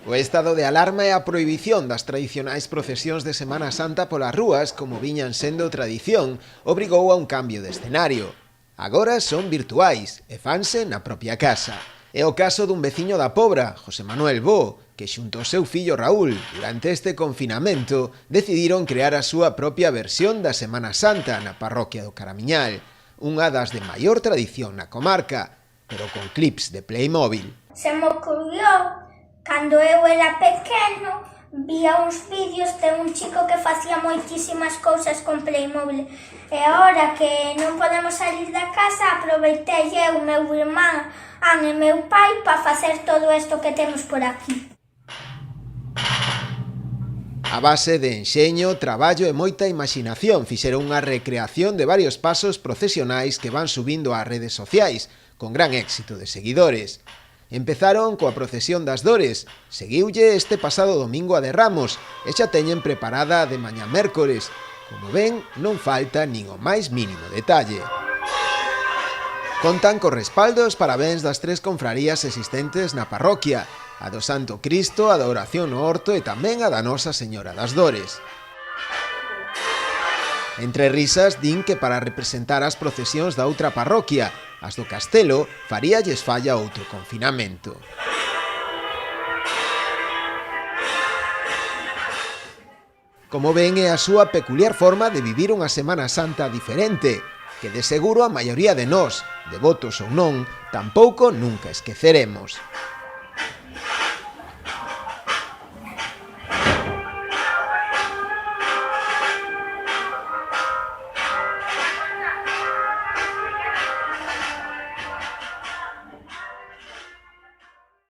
O estado de alarma e a prohibición das tradicionais procesións de Semana Santa polas rúas, como viñan sendo tradición, obrigou a un cambio de escenario. Agora son virtuais e fanse na propia casa. É o caso dun veciño da Pobra, José Manuel Bo, que xunto ao seu fillo Raúl, durante este confinamento, decidiron crear a súa propia versión da Semana Santa na parroquia do Caramiñal, unha das de maior tradición na comarca, pero con clips de Playmobil. Se me ocurrió, cando eu era pequeno, vía uns vídeos de un chico que facía moitísimas cousas con Playmobil. E agora que non podemos salir da casa, aproveitei eu, meu irmán, e meu pai para facer todo isto que temos por aquí. A base de enxeño, traballo e moita imaxinación fixeron unha recreación de varios pasos procesionais que van subindo ás redes sociais, con gran éxito de seguidores. Empezaron coa procesión das Dores, seguiulle este pasado domingo a de Ramos e xa teñen preparada a de mañá mércores. Como ven, non falta nin o máis mínimo detalle. Contan co respaldo e os parabéns das tres confrarías existentes na parroquia, a do Santo Cristo, a da Oración no Horto e tamén a da Nosa Señora das Dores. Entre risas, din que para representar as procesións da outra parroquia, as do Castelo, faríalles falla outro confinamento. Como ven, é a súa peculiar forma de vivir unha Semana Santa diferente, que de seguro a maioría de nós, devotos ou non, tampouco nunca esqueceremos.